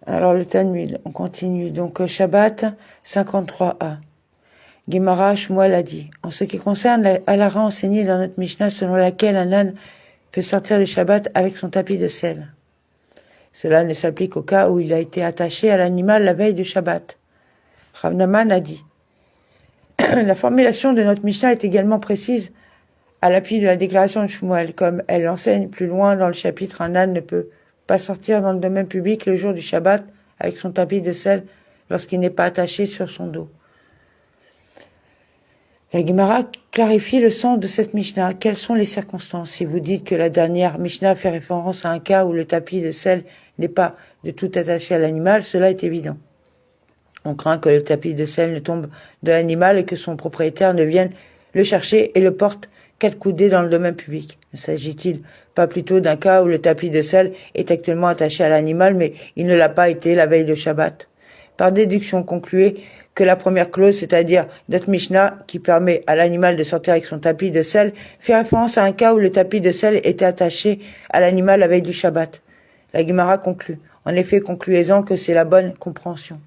Alors le Talmud, on continue. Donc Shabbat 53a. Gemara Shmuel a dit, en ce qui concerne la halara enseignée dans notre Mishnah selon laquelle un âne peut sortir le Shabbat avec son tapis de sel. Cela ne s'applique au cas où il a été attaché à l'animal la veille du Shabbat. Rav Naman a dit, la formulation de notre Mishnah est également précise à l'appui de la déclaration de Shmuel, comme elle l'enseigne plus loin dans le chapitre, un âne ne peut pas sortir dans le domaine public le jour du Shabbat avec son tapis de sel lorsqu'il n'est pas attaché sur son dos. La Gemara clarifie le sens de cette Mishnah. Quelles sont les circonstances? Si vous dites que la dernière Mishnah fait référence à un cas où le tapis de sel n'est pas de tout attaché à l'animal, cela est évident. On craint que le tapis de sel ne tombe de l'animal et que son propriétaire ne vienne le chercher et le porte 4 coudées dans le domaine public. Ne s'agit-il pas plutôt d'un cas où le tapis de sel est actuellement attaché à l'animal, mais il ne l'a pas été la veille de Shabbat? Par déduction, concluez que la première clause, c'est-à-dire notre Mishnah, qui permet à l'animal de sortir avec son tapis de sel, fait référence à un cas où le tapis de sel était attaché à l'animal la veille du Shabbat. La Gemara conclut. En effet, concluez-en que c'est la bonne compréhension.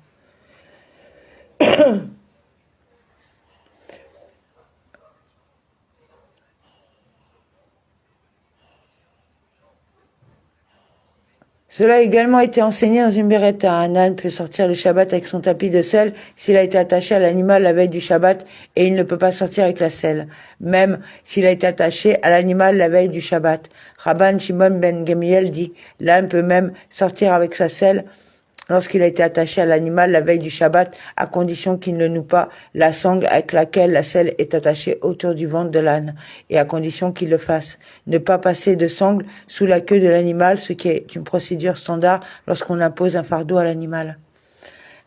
Cela a également été enseigné dans une Beretta. Un âne peut sortir le Shabbat avec son tapis de sel s'il a été attaché à l'animal la veille du Shabbat et il ne peut pas sortir avec la selle, même s'il a été attaché à l'animal la veille du Shabbat. Rabban Shimon ben Gamiel dit, l'âne peut même sortir avec sa selle lorsqu'il a été attaché à l'animal la veille du Shabbat, à condition qu'il ne noue pas la sangle avec laquelle la selle est attachée autour du ventre de l'âne, et à condition qu'il le fasse. Ne pas passer de sangle sous la queue de l'animal, ce qui est une procédure standard lorsqu'on impose un fardeau à l'animal.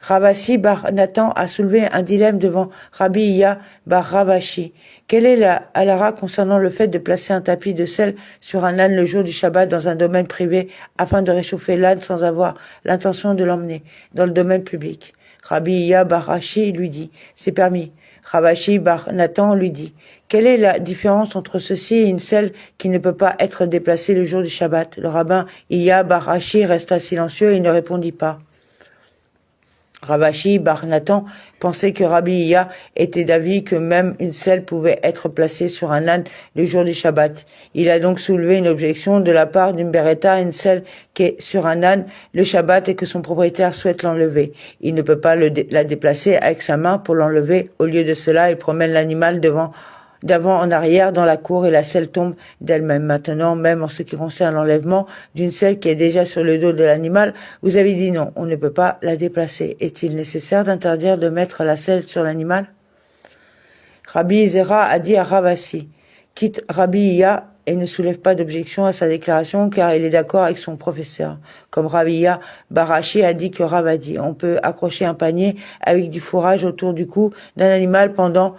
Ravasi bar Nathan a soulevé un dilemme devant Rabbi Iya bar Ravashi. Quelle est la halara concernant le fait de placer un tapis de sel sur un âne le jour du Shabbat dans un domaine privé afin de réchauffer l'âne sans avoir l'intention de l'emmener dans le domaine public? Rabbi Iya bar Rashi lui dit, c'est permis. Ravashi bar Nathan lui dit, quelle est la différence entre ceci et une selle qui ne peut pas être déplacée le jour du Shabbat? Le rabbin Iya bar Rashi resta silencieux et ne répondit pas. Ravashi bar Nathan pensait que Rabbi Iya était d'avis que même une selle pouvait être placée sur un âne le jour du Shabbat. Il a donc soulevé une objection de la part d'une beretta, une selle qui est sur un âne le Shabbat et que son propriétaire souhaite l'enlever. Il ne peut pas la déplacer avec sa main pour l'enlever. Au lieu de cela, il promène l'animal d'avant en arrière dans la cour et la selle tombe d'elle-même. Maintenant, même en ce qui concerne l'enlèvement d'une selle qui est déjà sur le dos de l'animal, vous avez dit non, on ne peut pas la déplacer. Est-il nécessaire d'interdire de mettre la selle sur l'animal? Rabbi Zera a dit à Ravasi, quitte Rabbi Iya et ne soulève pas d'objection à sa déclaration car il est d'accord avec son professeur. Comme Rabbi Iya Barashi a dit que Rav a dit, on peut accrocher un panier avec du fourrage autour du cou d'un animal pendant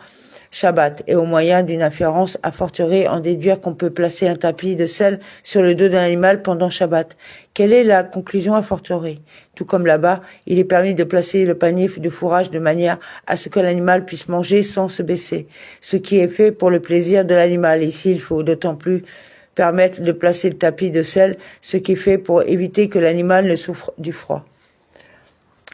Shabbat, et au moyen d'une inférence a fortiori en déduire qu'on peut placer un tapis de sel sur le dos d'un animal pendant Shabbat. Quelle est la conclusion a fortiori? Tout comme là-bas, il est permis de placer le panier de fourrage de manière à ce que l'animal puisse manger sans se baisser, ce qui est fait pour le plaisir de l'animal. Ici, il faut d'autant plus permettre de placer le tapis de sel, ce qui est fait pour éviter que l'animal ne souffre du froid.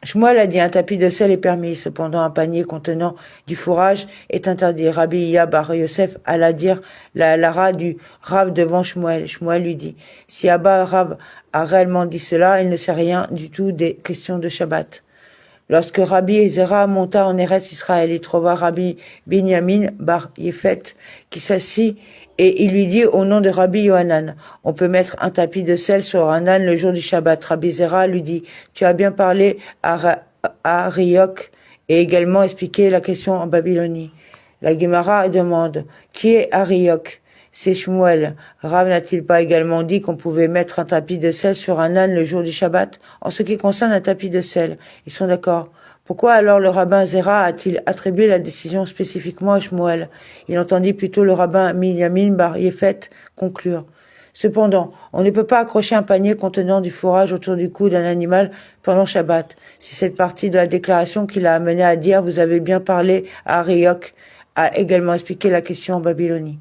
Shmuel a dit un tapis de sel est permis, cependant un panier contenant du fourrage est interdit. Rabbi Iya bar Yosef alla dire la halara du Rav devant Shmuel. Shmuel lui dit, si Abba Rav a réellement dit cela, il ne sait rien du tout des questions de Shabbat. Lorsque Rabbi Zera monta en Eretz Israël, il trouva Rabbi Binyamin bar Yefet qui s'assit et il lui dit au nom de Rabbi Yohanan, on peut mettre un tapis de sel sur un âne le jour du Shabbat. Rabbi Zera lui dit, tu as bien parlé à Ariok et également expliqué la question en Babylonie. La Gemara demande, qui est Ariok? C'est Shmuel. Rav n'a-t-il pas également dit qu'on pouvait mettre un tapis de sel sur un âne le jour du Shabbat? En ce qui concerne un tapis de sel, ils sont d'accord. Pourquoi alors le rabbin Zera a-t-il attribué la décision spécifiquement à Shmuel? Il entendit plutôt le rabbin Binyamin bar Yefet conclure. Cependant, on ne peut pas accrocher un panier contenant du fourrage autour du cou d'un animal pendant Shabbat. C'est cette partie de la déclaration qui l'a amené à dire « Vous avez bien parlé à Ariok » a également expliqué la question en Babylonie.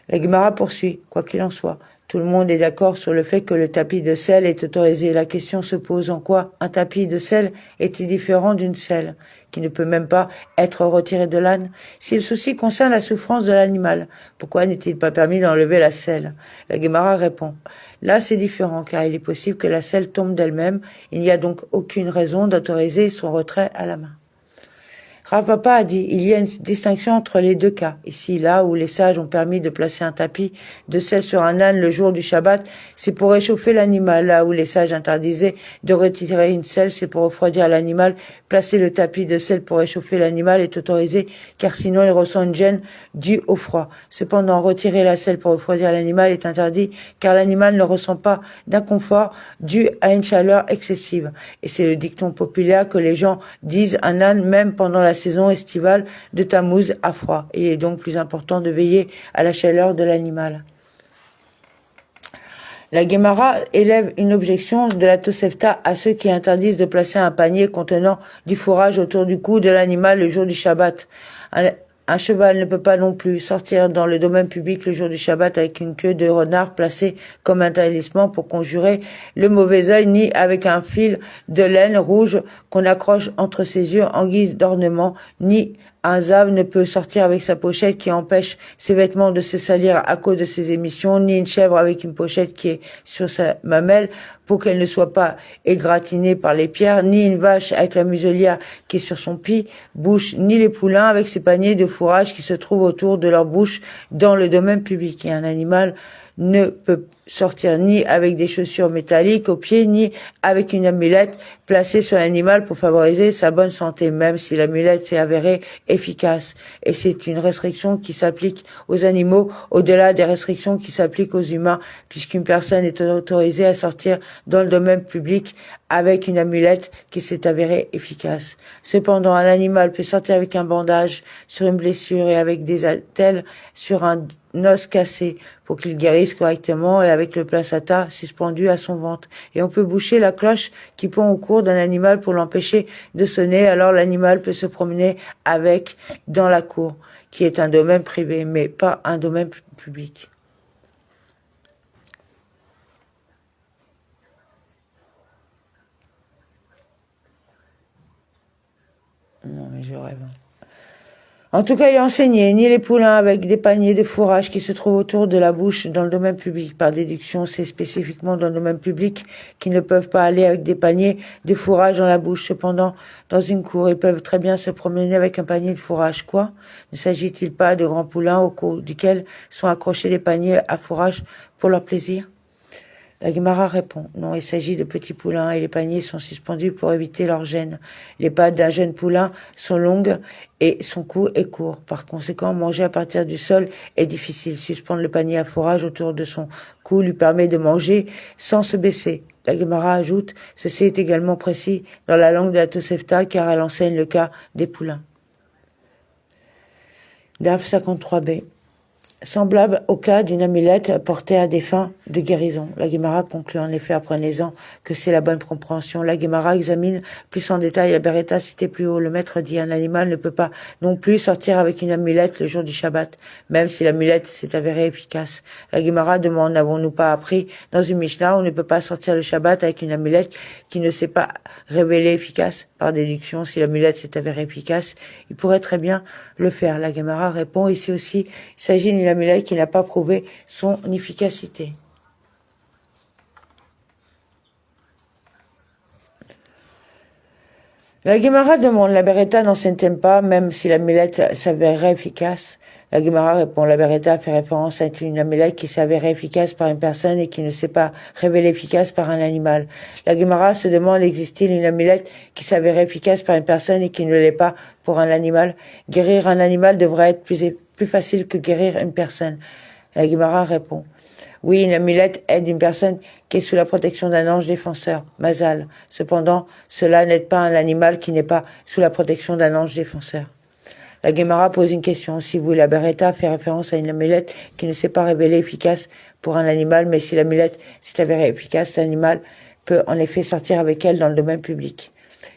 La Gemara poursuit, quoi qu'il en soit. Tout le monde est d'accord sur le fait que le tapis de sel est autorisé. La question se pose en quoi un tapis de sel est-il différent d'une selle qui ne peut même pas être retirée de l'âne? Si le souci concerne la souffrance de l'animal, pourquoi n'est-il pas permis d'enlever la selle? La Guémara répond: là, c'est différent, car il est possible que la selle tombe d'elle-même. Il n'y a donc aucune raison d'autoriser son retrait à la main. Rav Papa a dit: il y a une distinction entre les deux cas. Ici, là où les sages ont permis de placer un tapis de sel sur un âne le jour du Shabbat, c'est pour réchauffer l'animal. Là où les sages interdisaient de retirer une selle, c'est pour refroidir l'animal. Placer le tapis de sel pour réchauffer l'animal est autorisé, car sinon il ressent une gêne due au froid. Cependant, retirer la selle pour refroidir l'animal est interdit, car l'animal ne ressent pas d'inconfort dû à une chaleur excessive. Et c'est le dicton populaire que les gens disent: un âne, même pendant la saison estivale de Tammuz, a froid. Il est donc plus important de veiller à la chaleur de l'animal. La Guémara élève une objection de la Tosefta à ceux qui interdisent de placer un panier contenant du fourrage autour du cou de l'animal le jour du Shabbat. Un cheval ne peut pas non plus sortir dans le domaine public le jour du Shabbat avec une queue de renard placée comme un talisman pour conjurer le mauvais œil, ni avec un fil de laine rouge qu'on accroche entre ses yeux en guise d'ornement, ni un zav ne peut sortir avec sa pochette qui empêche ses vêtements de se salir à cause de ses émissions, ni une chèvre avec une pochette qui est sur sa mamelle pour qu'elle ne soit pas égratignée par les pierres, ni une vache avec la muselière qui est sur son bouche, ni les poulains avec ses paniers de fourrage qui se trouvent autour de leur bouche dans le domaine public. Et un animal ne peut sortir ni avec des chaussures métalliques aux pieds, ni avec une amulette placée sur l'animal pour favoriser sa bonne santé, même si l'amulette s'est avérée efficace. Et c'est une restriction qui s'applique aux animaux au-delà des restrictions qui s'appliquent aux humains, puisqu'une personne est autorisée à sortir dans le domaine public avec une amulette qui s'est avérée efficace. Cependant, un animal peut sortir avec un bandage sur une blessure et avec des attelles sur un os cassé pour qu'il guérisse correctement et avec le placenta suspendu à son ventre. Et on peut boucher la cloche qui pend au cours d'un animal pour l'empêcher de sonner. Alors l'animal peut se promener avec dans la cour, qui est un domaine privé, mais pas un domaine public. Non, mais je rêve. En tout cas, il a enseigné ni les poulains avec des paniers de fourrage qui se trouvent autour de la bouche dans le domaine public. Par déduction, c'est spécifiquement dans le domaine public qu'ils ne peuvent pas aller avec des paniers de fourrage dans la bouche. Cependant, dans une cour, ils peuvent très bien se promener avec un panier de fourrage. Quoi? Ne s'agit-il pas de grands poulains au cou duquel sont accrochés des paniers à fourrage pour leur plaisir? La Guémara répond: non, il s'agit de petits poulains et les paniers sont suspendus pour éviter leur gêne. Les pattes d'un jeune poulain sont longues et son cou est court. Par conséquent, manger à partir du sol est difficile. Suspendre le panier à fourrage autour de son cou lui permet de manger sans se baisser. La Guémara ajoute: ceci est également précis dans la langue de la Tosefta car elle enseigne le cas des poulains. Daf 53b. Semblable au cas d'une amulette portée à des fins de guérison. La Guémara conclut en effet, apprenez-en que c'est la bonne compréhension. La Guémara examine plus en détail la Beretta citée plus haut. Le maître dit: un animal ne peut pas non plus sortir avec une amulette le jour du Shabbat, même si l'amulette s'est avérée efficace. La Guémara demande: n'avons-nous pas appris dans une Mishnah on ne peut pas sortir le Shabbat avec une amulette qui ne s'est pas révélée efficace? Par déduction, si l'amulette s'est avérée efficace, il pourrait très bien le faire. La Guémara répond: ici aussi, il s'agit d'une amulette qui n'a pas prouvé son efficacité. La Guémara demande: la Beretta n'enseigne pas, même si l'amulette s'avérerait efficace? La Guémara répond: la Beretta fait référence à une amulette qui s'avérait efficace par une personne et qui ne s'est pas révélée efficace par un animal. La Guémara se demande: existe-t-il une amulette qui s'avérait efficace par une personne et qui ne l'est pas pour un animal? Guérir un animal devrait être plus facile que guérir une personne. La Guémara répond: oui, une amulette aide une personne qui est sous la protection d'un ange défenseur, Mazal. Cependant, cela n'aide pas un animal qui n'est pas sous la protection d'un ange défenseur. La Guémara pose une question. Si vous, la Beretta fait référence à une amulette qui ne s'est pas révélée efficace pour un animal, mais si l'amulette s'est avérée efficace, l'animal peut en effet sortir avec elle dans le domaine public.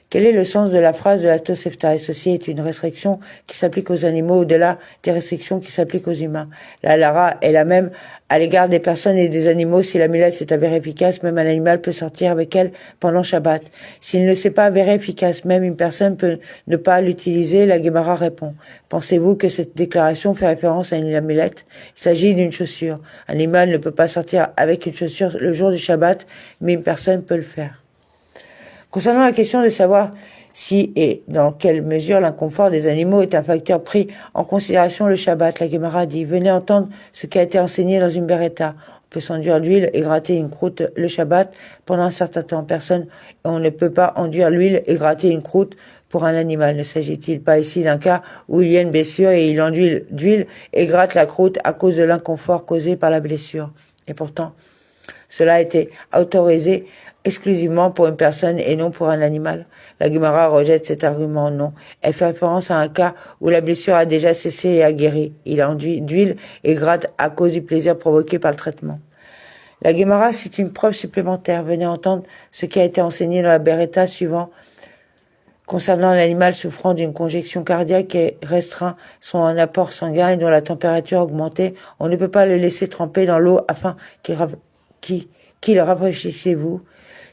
Quel est le sens de la phrase de la Tosefta? Et ceci est une restriction qui s'applique aux animaux au-delà des restrictions qui s'appliquent aux humains. La Halara est la même à l'égard des personnes et des animaux. Si la milette s'est avérée efficace, même un animal peut sortir avec elle pendant Shabbat. S'il ne s'est pas avéré efficace, même une personne peut ne pas l'utiliser. La Gemara répond: pensez-vous que cette déclaration fait référence à une amulette? Il s'agit d'une chaussure. Un animal ne peut pas sortir avec une chaussure le jour du Shabbat, mais une personne peut le faire. Concernant la question de savoir si et dans quelle mesure l'inconfort des animaux est un facteur pris en considération le Shabbat, la Gemara dit: venez entendre ce qui a été enseigné dans une beretta. On peut s'enduire l'huile et gratter une croûte le Shabbat pendant un certain temps. On ne peut pas enduire l'huile et gratter une croûte pour un animal. Ne s'agit-il pas ici d'un cas où il y a une blessure et il enduit d'huile et gratte la croûte à cause de l'inconfort causé par la blessure? Et pourtant, cela a été autorisé exclusivement pour une personne et non pour un animal. La Gemara rejette cet argument. Non. Elle fait référence à un cas où la blessure a déjà cessé et a guéri. Il a enduit d'huile et gratte à cause du plaisir provoqué par le traitement. La Gemara cite une preuve supplémentaire. Venez entendre ce qui a été enseigné dans la beretta suivant concernant l'animal souffrant d'une congestion cardiaque et restreint son apport sanguin et dont la température a augmenté. On ne peut pas le laisser tremper dans l'eau afin qu'il rafraîchissez-vous.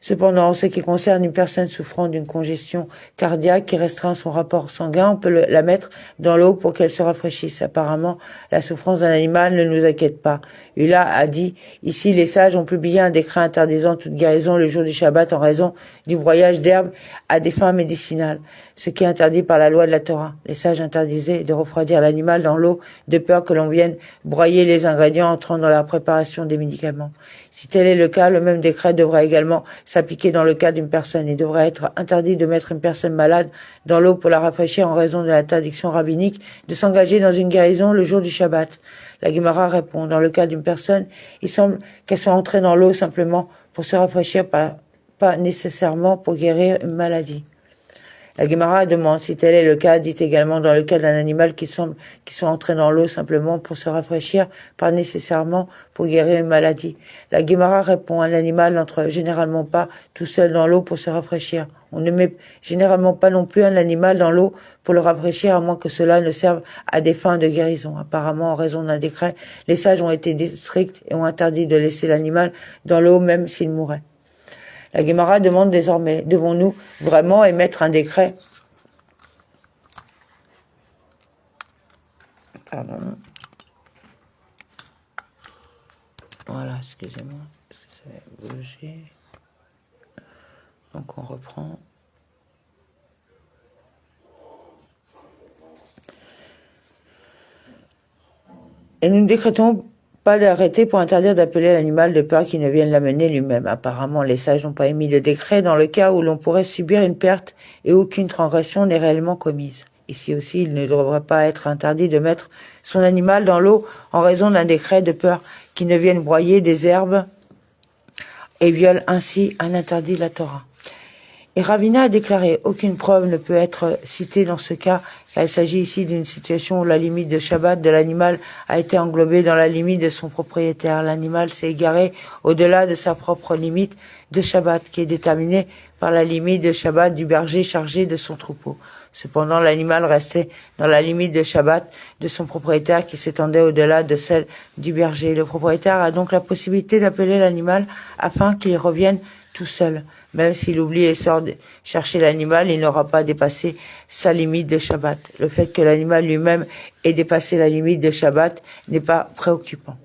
Cependant, en ce qui concerne une personne souffrant d'une congestion cardiaque qui restreint son rapport sanguin, on peut la mettre dans l'eau pour qu'elle se rafraîchisse. Apparemment, la souffrance d'un animal ne nous inquiète pas. Ula a dit: ici, les sages ont publié un décret interdisant toute guérison le jour du Shabbat en raison du broyage d'herbes à des fins médicinales, ce qui est interdit par la loi de la Torah. Les sages interdisaient de refroidir l'animal dans l'eau de peur que l'on vienne broyer les ingrédients entrant dans la préparation des médicaments. Si tel est le cas, le même décret devrait également s'appliquer dans le cas d'une personne. Il devrait être interdit de mettre une personne malade dans l'eau pour la rafraîchir en raison de l'interdiction rabbinique de s'engager dans une guérison le jour du Shabbat. La Gemara répond: dans le cas d'une personne, il semble qu'elle soit entrée dans l'eau simplement pour se rafraîchir, pas nécessairement pour guérir une maladie. La Gemara demande si tel est le cas, dit également dans le cas d'un animal qui semble qu'il soit entré dans l'eau simplement pour se rafraîchir, pas nécessairement pour guérir une maladie. La Gemara répond: un animal n'entre généralement pas tout seul dans l'eau pour se rafraîchir. On ne met généralement pas non plus un animal dans l'eau pour le rafraîchir, à moins que cela ne serve à des fins de guérison. Apparemment, en raison d'un décret, les sages ont été stricts et ont interdit de laisser l'animal dans l'eau même s'il mourait. La Gemara demande désormais: devons-nous vraiment émettre un décret? Pardon. Voilà, excusez-moi, parce que ça va bouger. Donc on reprend. Et nous ne décrétons pas d'arrêter pour interdire d'appeler l'animal de peur qu'il ne vienne l'amener lui-même. Apparemment, les sages n'ont pas émis de décret dans le cas où l'on pourrait subir une perte et aucune transgression n'est réellement commise. Ici aussi, il ne devrait pas être interdit de mettre son animal dans l'eau en raison d'un décret de peur qu'il ne vienne broyer des herbes et viole ainsi un interdit de la Torah. Et Ravina a déclaré: aucune preuve ne peut être citée dans ce cas, car il s'agit ici d'une situation où la limite de Shabbat de l'animal a été englobée dans la limite de son propriétaire. L'animal s'est égaré au-delà de sa propre limite de Shabbat, qui est déterminée par la limite de Shabbat du berger chargé de son troupeau. Cependant, l'animal restait dans la limite de Shabbat de son propriétaire qui s'étendait au-delà de celle du berger. Le propriétaire a donc la possibilité d'appeler l'animal afin qu'il revienne tout seul. Même s'il oublie et sort chercher l'animal, il n'aura pas dépassé sa limite de Shabbat. Le fait que l'animal lui-même ait dépassé la limite de Shabbat n'est pas préoccupant.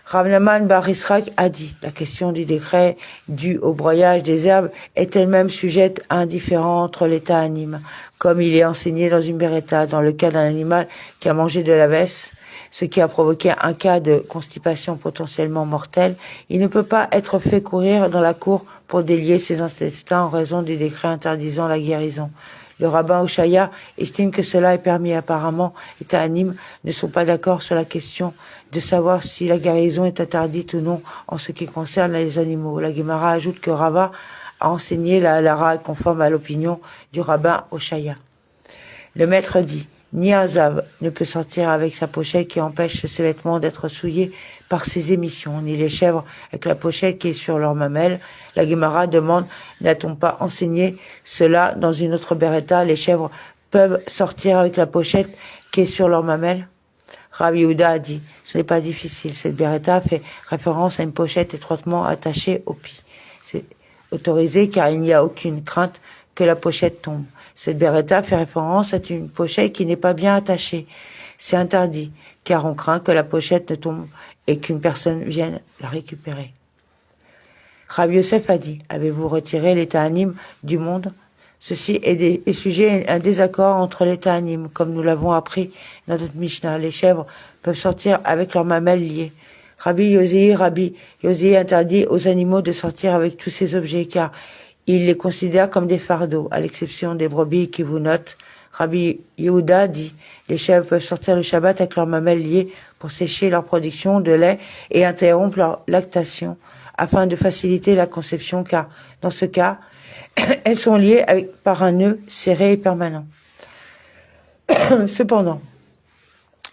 Rav Nahman bar Yisrak a dit: la question du décret dû au broyage des herbes est elle-même sujette à un différend entre l'état anime, comme il est enseigné dans une beretta. Dans le cas d'un animal qui a mangé de la vesse, ce qui a provoqué un cas de constipation potentiellement mortelle, il ne peut pas être fait courir dans la cour pour délier ses intestins en raison du décret interdisant la guérison. Le rabbin Oshaya estime que cela est permis. Apparemment, les Ta'anim ne sont pas d'accord sur la question de savoir si la guérison est interdite ou non en ce qui concerne les animaux. La Gemara ajoute que Rava a enseigné la halara conforme à l'opinion du rabbin Oshaya. Le maître dit: Ni un zav ne peut sortir avec sa pochette qui empêche ses vêtements d'être souillés par ses émissions, ni les chèvres avec la pochette qui est sur leur mamelle. La Guémara demande, n'a-t-on pas enseigné cela dans une autre beretta? Les chèvres peuvent sortir avec la pochette qui est sur leur mamelle? Rabbi Yehuda a dit, ce n'est pas difficile, cette beretta fait référence à une pochette étroitement attachée au pied. C'est autorisé car il n'y a aucune crainte que la pochette tombe. Cette beretta fait référence à une pochette qui n'est pas bien attachée. C'est interdit, car on craint que la pochette ne tombe et qu'une personne vienne la récupérer. Rabbi Yosef a dit, avez-vous retiré l'état anime du monde? Ceci est sujet à un désaccord entre l'état anime, comme nous l'avons appris dans notre Mishnah. Les chèvres peuvent sortir avec leurs mamelles liées. Rabbi Yosi interdit aux animaux de sortir avec tous ces objets, car il les considère comme des fardeaux, à l'exception des brebis qui vous notent. Rabbi Yehuda dit, les chèvres peuvent sortir le Shabbat avec leurs mamelles liées pour sécher leur production de lait et interrompre leur lactation, afin de faciliter la conception, car dans ce cas, elles sont liées par un nœud serré et permanent. Cependant,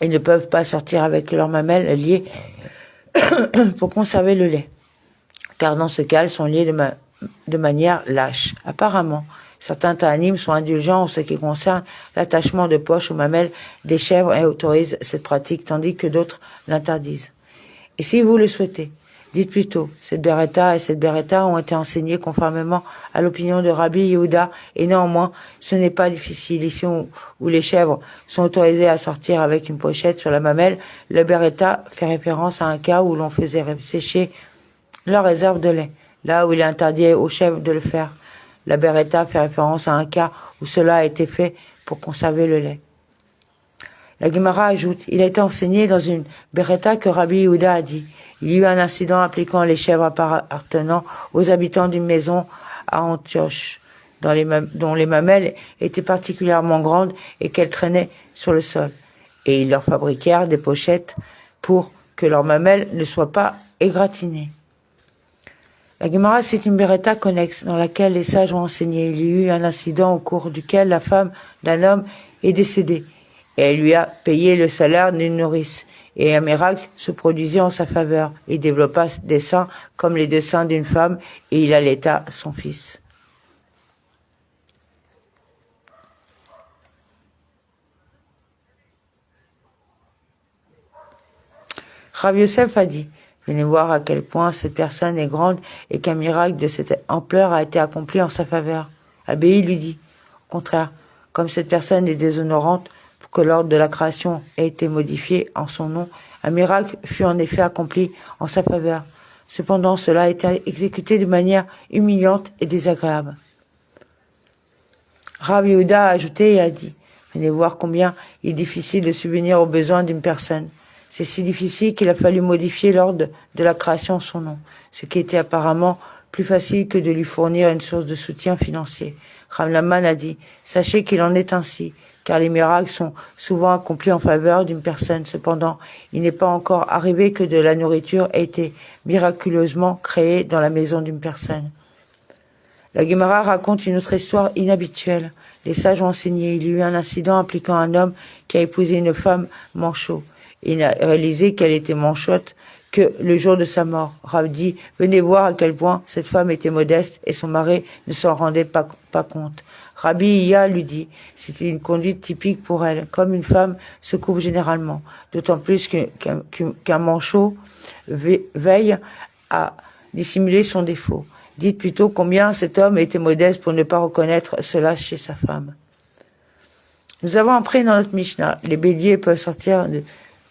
ils ne peuvent pas sortir avec leurs mamelles liées pour conserver le lait, car dans ce cas, elles sont liées de manière lâche. Apparemment, certains ta'anim sont indulgents en ce qui concerne l'attachement de poches aux mamelles des chèvres et autorisent cette pratique, tandis que d'autres l'interdisent. Et si vous le souhaitez, dites plutôt, cette beretta et cette beretta ont été enseignées conformément à l'opinion de Rabbi Yehuda, et néanmoins, ce n'est pas difficile. Ici où les chèvres sont autorisées à sortir avec une pochette sur la mamelle, le beretta fait référence à un cas où l'on faisait sécher leur réserve de lait, là où il est interdit aux chèvres de le faire. La beretta fait référence à un cas où cela a été fait pour conserver le lait. La Gemara ajoute, il a été enseigné dans une beretta que Rabbi Yehuda a dit. Il y a eu un incident impliquant les chèvres appartenant aux habitants d'une maison à Antioche, dont les mamelles étaient particulièrement grandes et qu'elles traînaient sur le sol. Et ils leur fabriquèrent des pochettes pour que leurs mamelles ne soient pas égratignées. La Gemara, c'est une beretta connexe dans laquelle les sages ont enseigné. Il y a eu un incident au cours duquel la femme d'un homme est décédée et elle lui a payé le salaire d'une nourrice. Et un miracle se produisit en sa faveur. Il développa des seins comme les deux seins d'une femme et il allaita son fils. Rabbi Yosef a dit, venez voir à quel point cette personne est grande et qu'un miracle de cette ampleur a été accompli en sa faveur. Abéi lui dit, au contraire, comme cette personne est déshonorante, pour que l'ordre de la création ait été modifié en son nom, un miracle fut en effet accompli en sa faveur. Cependant, cela a été exécuté de manière humiliante et désagréable. Rabbi Yehuda a ajouté et a dit, venez voir combien il est difficile de subvenir aux besoins d'une personne. C'est si difficile qu'il a fallu modifier l'ordre de la création en son nom, ce qui était apparemment plus facile que de lui fournir une source de soutien financier. Ramlaman a dit, sachez qu'il en est ainsi, car les miracles sont souvent accomplis en faveur d'une personne. Cependant, il n'est pas encore arrivé que de la nourriture ait été miraculeusement créée dans la maison d'une personne. La Gemara raconte une autre histoire inhabituelle. Les sages ont enseigné, il y a eu un incident impliquant un homme qui a épousé une femme manchot. Il n'a réalisé qu'elle était manchotte que le jour de sa mort. Rav dit, venez voir à quel point cette femme était modeste et son mari ne s'en rendait pas compte. Rabbi Iya lui dit, c'est une conduite typique pour elle, comme une femme se couvre généralement, d'autant plus qu'un manchot veille à dissimuler son défaut. Dites plutôt combien cet homme était modeste pour ne pas reconnaître cela chez sa femme. Nous avons appris dans notre Mishnah, les béliers peuvent sortir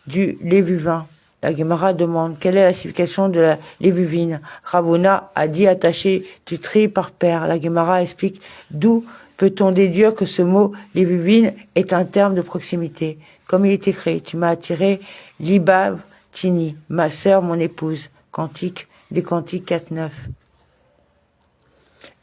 du lévuvin. La Gemara demande quelle est la signification de la lévuvine. Ravuna a dit attacher du tri par paire. La Gemara explique d'où peut-on déduire que ce mot lévuvine est un terme de proximité. Comme il est écrit, tu m'as attiré Libav Tini, ma sœur, mon épouse. Cantique des Cantiques 4-9.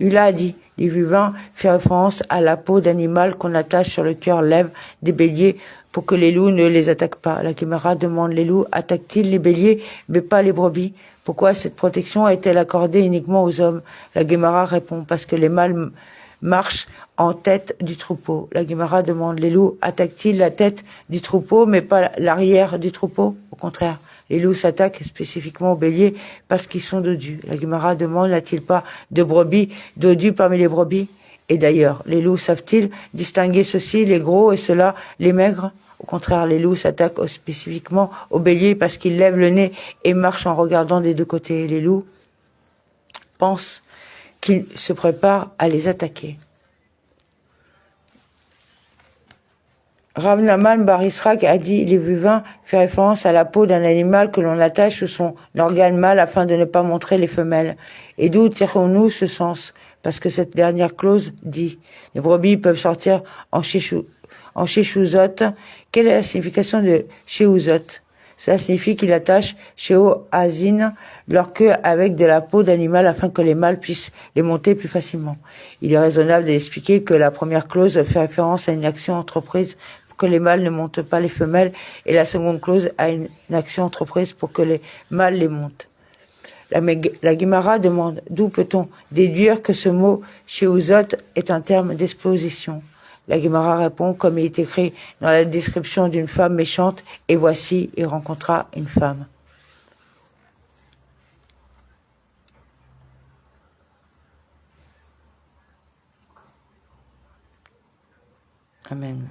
Ula a dit, lévuvin fait référence à la peau d'animal qu'on attache sur le cœur lèvre des béliers pour que les loups ne les attaquent pas. La Gemara demande, les loups attaquent-ils les béliers mais pas les brebis? Pourquoi cette protection est-elle accordée uniquement aux hommes? La Gemara répond, parce que les mâles marchent en tête du troupeau. La Guémara demande, les loups attaquent-ils la tête du troupeau, mais pas l'arrière du troupeau? Au contraire, les loups s'attaquent spécifiquement aux béliers parce qu'ils sont dodus. La Guémara demande, n'a-t-il pas de brebis dodus parmi les brebis? Et d'ailleurs, les loups savent-ils distinguer ceux-ci, les gros, et ceux-là, les maigres? Au contraire, les loups s'attaquent spécifiquement aux béliers parce qu'ils lèvent le nez et marchent en regardant des deux côtés. Les loups pensent qu'ils se préparent à les attaquer. Rav Nahman bar Israq a dit, les buvins fait référence à la peau d'un animal que l'on attache sous son organe mâle afin de ne pas montrer les femelles. Et d'où tirons-nous ce sens? Parce que cette dernière clause dit, les brebis peuvent sortir en chéchouzot. Quelle est la signification de chéouzot? Cela signifie qu'il attache chéo-azine leur queue avec de la peau d'animal afin que les mâles puissent les monter plus facilement. Il est raisonnable d'expliquer que la première clause fait référence à une action entreprise pour que les mâles ne montent pas les femelles et la seconde clause à une action entreprise pour que les mâles les montent. La Guémara demande d'où peut-on déduire que ce mot chéouzot est un terme d'exposition. La Guémara répond comme il est écrit dans la description d'une femme méchante, et voici, il rencontra une femme. Amen.